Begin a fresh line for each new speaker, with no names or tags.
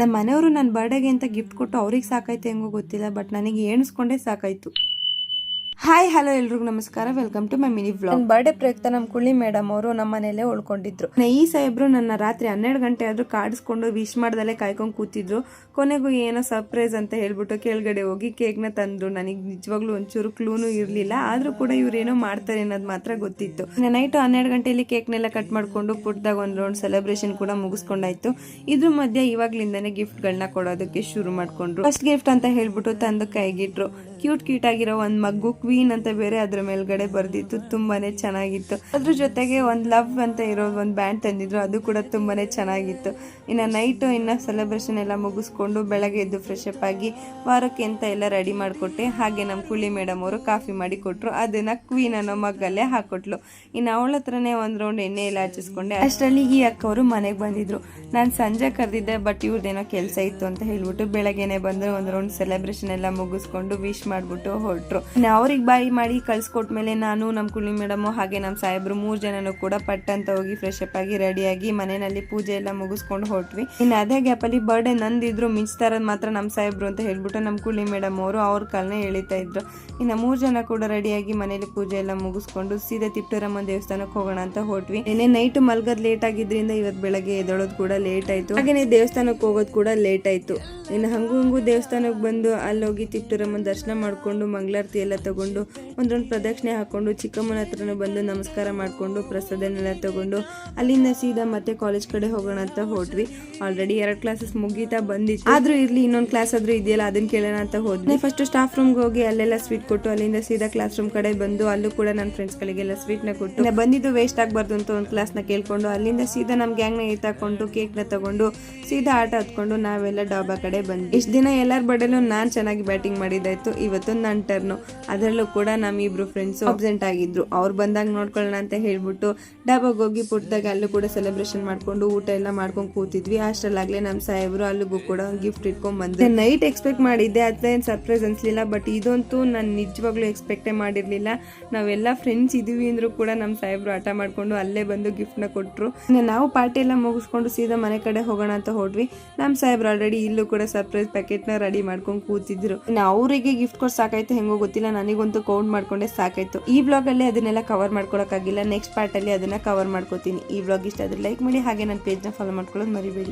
ನಮ್ಮ ಮನೆಯವರು ನನ್ನ ಬರ್ಡೇಗೆ ಅಂತ ಗಿಫ್ಟ್ ಕೊಟ್ಟು ಅವ್ರಿಗೆ ಸಾಕಾಯ್ತು ಹೆಂಗೋ ಗೊತ್ತಿಲ್ಲ, ಬಟ್ ನನಗೆ ಎಣಿಸ್ಕೊಂಡೇ ಸಾಕಾಯ್ತು. ಹಾಯ್ ಹಲೋ ಎಲ್ರಿಗೂ ನಮಸ್ಕಾರ, welcome to my mini vlog. ನನ್ನ ಬರ್ಡೇ ಪ್ರಯುಕ್ತ ನಮ್ಮ ಕುಳ್ಳಿ ಮೇಡಮ್ ಅವರು ನಮ್ಮ ಮನೆಯಲ್ಲೇ ಉಳ್ಕೊಂಡಿದ್ರು. ಈ ಸಾಹೇಬ್ರು ನನ್ನ ರಾತ್ರಿ 12 ಗಂಟೆ ಆದ್ರೂ ಕಾಡಿಸ್ಕೊಂಡು ವಿಶ್ ಮಾಡ್ದಲ್ಲೇ ಕಾಯ್ಕೊಂಡು ಕೂತಿದ್ರು. ಕೊನೆಗೂ ಏನೋ ಸರ್ಪ್ರೈಸ್ ಅಂತ ಹೇಳ್ಬಿಟ್ಟು ಕೆಳಗಡೆ ಹೋಗಿ ಕೇಕ್ನ ತಂದ್ರು. ನನಗೆ ನಿಜವಾಗ್ಲೂ ಒಂಚೂರು ಕ್ಲೂನು ಇರ್ಲಿಲ್ಲ, ಆದ್ರೂ ಕೂಡ ಇವ್ರೇನೋ ಮಾಡ್ತಾರೆ ಅನ್ನೋದು ಮಾತ್ರ ಗೊತ್ತಿತ್ತು. ನೈಟ್ 12 ಗಂಟೆಯಲ್ಲಿ ಕೇಕ್ನೆಲ್ಲ ಕಟ್ ಮಾಡ್ಕೊಂಡು ಪುಟ್ಟದಾಗ ಒಂದು ರೌಂಡ್ ಸೆಲೆಬ್ರೇಷನ್ ಕೂಡ ಮುಗಿಸ್ಕೊಂಡಾಯ್ತು. ಇದ್ರ ಮಧ್ಯೆ ಇವಾಗ್ಲಿಂದಾನೆ ಗಿಫ್ಟ್ಗಳನ್ನ ಕೊಡೋದಕ್ಕೆ ಶುರು ಮಾಡ್ಕೊಂಡ್ರು. ಫಸ್ಟ್ ಗಿಫ್ಟ್ ಅಂತ ಹೇಳ್ಬಿಟ್ಟು ತಂದು ಕೈಗಿಟ್ರು. ಕ್ಯೂಟ್ ಆಗಿರೋ ಒಂದ್ ಮಗ್ಗು ಕ್ವೀನ್ ಅಂತ ಬೇರೆ ಅದ್ರ ಮೇಲ್ಗಡೆ ಬರ್ದಿತ್ತು, ತುಂಬಾನೇ ಚೆನ್ನಾಗಿತ್ತು. ಅದ್ರ ಜೊತೆಗೆ ಒಂದ್ ಲವ್ ಅಂತ ಇರೋ ಒಂದ್ ಬ್ಯಾಂಡ್ ತಂದಿದ್ರು, ಅದು ಕೂಡ ತುಂಬಾನೇ ಚೆನ್ನಾಗಿತ್ತು. ಇನ್ನ ನೈಟ್ ಸೆಲೆಬ್ರೇಷನ್ ಎಲ್ಲ ಮುಗಿಸ್ಕೊಂಡು ಬೆಳಗ್ಗೆ ಎದ್ದು ಫ್ರೆಶ್ ಅಪ್ ಆಗಿ ವಾರಕ್ಕೆ ಅಂತ ಎಲ್ಲ ರೆಡಿ ಮಾಡ್ಕೊಟ್ಟೆ. ಹಾಗೆ ನಮ್ ಕುಳ್ಳಿ ಮೇಡಮ್ ಅವರು ಕಾಫಿ ಮಾಡಿ ಕೊಟ್ರು, ಅದನ್ನ ಕ್ವೀನ್ ಅನ್ನೋ ಮಗ್ಗಲ್ಲೇ ಹಾಕೊಟ್ಲು. ಇನ್ನು ಅವಳ ಹತ್ರನೇ ಒಂದ್ ರೌಂಡ್ ಎಣ್ಣೆ ಎಲ್ಲ ಹಚ್ಚಿಸ್ಕೊಂಡೆ. ಅಷ್ಟರಲ್ಲಿ ಈ ಅಕ್ಕವರು ಮನೆಗೆ ಬಂದಿದ್ರು. ನಾನ್ ಸಂಜೆ ಕರೆದಿದ್ದೆ, ಬಟ್ ಇವ್ರದ್ದೇನೋ ಕೆಲಸ ಇತ್ತು ಅಂತ ಹೇಳ್ಬಿಟ್ಟು ಬೆಳಗ್ಗೆನೆ ಬಂದು ಒಂದ್ ರೌಂಡ್ ಸೆಲೆಬ್ರೇಷನ್ ಎಲ್ಲ ಮುಗಿಸ್ಕೊಂಡು ವಿಶ್ ಮಾಡ್ಬಿಟ್ಟು ಹೊರಟ್ರು. ಅವ್ರಿಗೆ ಬಾಯಿ ಮಾಡಿ ಕಳ್ಸಿಕೊಟ್ಮೇಲೆ ನಾನು, ನಮ್ ಕುಳ್ಳಿ ಮೇಡಮ್ ಹಾಗೆ ನಮ್ ಸಾಹೇಬ್ರು 3 ಜನನು ಕೂಡ ಪಟ್ ಅಂತ ಹೋಗಿ ಫ್ರೆಶ್ ಅಪ್ ಆಗಿ ರೆಡಿಯಾಗಿ ಮನೆಯಲ್ಲಿ ಪೂಜೆ ಎಲ್ಲ ಮುಗಿಸ್ಕೊಂಡು ಹೊರಟ್ವಿ. ಇನ್ನು ಅದೇ ಗ್ಯಾಪ್ ಅಲ್ಲಿ ಬರ್ಡೇ ನಂದಿದ್ರು, ಮಿಂಚ್ತಾರದ್ ಮಾತ್ರ ನಮ್ ಸಾಹೇಬ್ರು ಅಂತ ಹೇಳ್ಬಿಟ್ಟು ನಮ್ ಕುಳ್ಳಿ ಮೇಡಮ್ ಅವರು ಅವ್ರ ಕಾಲ್ನ ಎಳಿತಾ ಇದ್ರು. ಇನ್ನು 3 ಜನ ಕೂಡ ರೆಡಿಯಾಗಿ ಮನೇಲಿ ಪೂಜೆ ಎಲ್ಲ ಮುಗಿಸ್ಕೊಂಡು ಸೀದಾ ತಿಪ್ಟೂರಮ್ಮನ ದೇವಸ್ಥಾನಕ್ಕೆ ಹೋಗೋಣ ಅಂತ ಹೊರಟ್ವಿ. ನಿನ್ನೆ ನೈಟ್ ಮಲ್ಗದ್ ಲೇಟ್ ಆಗಿದ್ರಿಂದ ಇವತ್ತು ಬೆಳಗ್ಗೆ ಎದ್ದೋಳೋದು ಕೂಡ ಲೇಟ್ ಆಯ್ತು. ಹಾಗೇನೆ ದೇವಸ್ಥಾನಕ್ಕೆ ಹೋಗೋದು ಕೂಡ ಲೇಟ್ ಆಯ್ತು. ಇನ್ನು ಹಂಗೂ ದೇವಸ್ಥಾನಕ್ಕೆ ಬಂದು ಅಲ್ಲೋಗಿ ತಿಪ್ಟೂರಮ್ಮನ ದರ್ಶನ ಮಾಡ್ಕೊಂಡು ಮಂಗಳಾರತಿ ಎಲ್ಲ ತಗೊಂಡು ಒಂದೊಂದು ಪ್ರದಕ್ಷಿಣೆ ಹಾಕೊಂಡು ಚಿಕ್ಕಮ್ಮನ ಹತ್ರನೂ ಬಂದು ನಮಸ್ಕಾರ ಮಾಡ್ಕೊಂಡು ಪ್ರಸಾದನೆಲ್ಲ ತಗೊಂಡು ಅಲ್ಲಿಂದ ಸೀದಾ ಮತ್ತೆ ಕಾಲೇಜ್ ಕಡೆ ಹೋಗೋಣ ಅಂತ ಹೊರಟ್ವಿ. ಆಲ್ರೆಡಿ 2 ಕ್ಲಾಸಸ್ ಮುಗೀತಾ ಬಂದಿತ್ತು, ಆದ್ರೂ ಇರ್ಲಿ ಇನ್ನೊಂದು ಕ್ಲಾಸ್ ಆದ್ರೂ ಇದೆಯಲ್ಲ ಅದನ್ನ ಕೇಳೋಣ ಅಂತ ಹೋದ್ವಿ. ಫಸ್ಟ್ ಸ್ಟಾಫ್ ರೂಮ್ಗೆ ಹೋಗಿ ಅಲ್ಲೆಲ್ಲ ಸ್ವೀಟ್ ಕೊಟ್ಟು ಅಲ್ಲಿಂದ ಸೀದಾ ಕ್ಲಾಸ್ ರೂಮ್ ಕಡೆ ಬಂದು ಅಲ್ಲೂ ಕೂಡ ನನ್ನ ಫ್ರೆಂಡ್ಸ್ ಗಳಿಗೆಲ್ಲ ಸ್ವೀಟ್ ನ ಕೊಟ್ಟು ಬಂದಿದ್ದು ವೇಸ್ಟ್ ಆಗ್ಬಾರ್ದು ಅಂತ ಒಂದು ಕ್ಲಾಸ್ ನ ಕೇಳ್ಕೊಂಡು ಅಲ್ಲಿಂದ ಸೀದಾ ನಮ್ ಗ್ಯಾಂಗ್ ನ ಎತ್ತಾಕೊಂಡು ಕೇಕ್ ನ ತಗೊಂಡು ಸೀದಾ ಆಟ ಹತ್ಕೊಂಡು ನಾವೆಲ್ಲ ಡಾಬಾ ಕಡೆ ಬಂದ್ವಿ. ಇಷ್ಟ ದಿನ ಎಲ್ಲರ ಬರ್ಡೇಲೂ ನಾನ್ ಚೆನ್ನಾಗಿ ಬ್ಯಾಟಿಂಗ್ ಮಾಡಿದ್ದಾಯ್ತು, ಇವತ್ತು ನನ್ನ ಟರ್ನು. ಅದರಲ್ಲೂ ಕೂಡ ನಮ್ಮಿಬ್ರು ಫ್ರೆಂಡ್ಸ್ ಅಬ್ಸೆಂಟ್ ಆಗಿದ್ರು. ಅವ್ರು ಬಂದಾಗ ನೋಡ್ಕೊಳ್ಳೋಣ ಅಂತ ಹೇಳ್ಬಿಟ್ಟು ಡಾಬಾಗ್ ಹೋಗಿ ಪುಟ್ಟದಾಗ ಅಲ್ಲೂ ಕೂಡ ಸೆಲೆಬ್ರೇಷನ್ ಮಾಡ್ಕೊಂಡು ಊಟ ಎಲ್ಲ ಮಾಡ್ಕೊಂಡು ಕೂತಿದ್ವಿ. ಅಷ್ಟರಲ್ಲಾಗ್ಲೇ ನಮ್ ಸಾಹೇಬ್ರು ಅಲ್ಲಿಗೂ ಕೂಡ ಗಿಫ್ಟ್ ಇಟ್ಕೊಂಡ್ ಬಂದ್ರು. ನೈಟ್ ಎಕ್ಸ್ಪೆಕ್ಟ್ ಮಾಡಿದ್ದೆ, ಅದೇನ್ ಸರ್ಪ್ರೈಸ್ ಅನ್ಸ್ಲಿಲ್ಲ, ಬಟ್ ಇದಂತೂ ನಾನು ನಿಜವಾಗ್ಲೂ ಎಕ್ಸ್ಪೆಕ್ಟೇ ಮಾಡಿರ್ಲಿಲ್ಲ. ನಾವೆಲ್ಲ ಫ್ರೆಂಡ್ಸ್ ಇದೀವಿ ಅಂದ್ರೂ ಕೂಡ ನಮ್ ಸಾಹೇಬ್ರು ಆಟ ಮಾಡ್ಕೊಂಡು ಅಲ್ಲೇ ಬಂದು ಗಿಫ್ಟ್ ನ ಕೊಟ್ರು. ನಾವು ಪಾರ್ಟಿ ಎಲ್ಲ ಮುಗಿಸ್ಕೊಂಡು ಸೀದಾ ಮನೆ ಕಡೆ ಹೋಗೋಣ ಅಂತ ಹೊರಟ್ವಿ. ನಮ್ ಸಾಹೇಬ್ರು ಆಲ್ರೆಡಿ ಇಲ್ಲೂ ಕೂಡ ಸರ್ಪ್ರೈಸ್ ಪ್ಯಾಕೆಟ್ ನ ರೆಡಿ ಮಾಡ್ಕೊಂಡು ಕೂತಿದ್ರು. ಅವರಿಗೆ ಗಿಫ್ಟ್ ಕೊಟ್ಟು ಸಾಕಾಯ್ತು ಹೆಂಗೋ ಗೊತ್ತಿಲ್ಲ, ನನಗಂತೂ ಕೌಂಟ್ ಮಾಡ್ಕೊಂಡೆ ಸಾಕಾಯ್ತು. ಈ ಬ್ಲಾಗ್ ಅಲ್ಲಿ ಅದನ್ನೆಲ್ಲ ಕವರ್ ಮಾಡ್ಕೊಳಕ್ಕಾಗಿಲ್ಲ, ನೆಕ್ಸ್ಟ್ ಪಾರ್ಟ್ ಅಲ್ಲಿ ಅದನ್ನ ಕವರ್ ಮಾಡ್ಕೋತೀನಿ. ಈ ಬ್ಲಾಗ್ ಇಷ್ಟ ಆದ್ರೆ ಲೈಕ್ ಮಾಡಿ, ಹಾಗೆ ನನ್ನ ಪೇಜ್ ನ ಫಾಲೋ ಮಾಡ್ಕೊಳ್ಳೋದು ಮರಿಬೇಡಿ.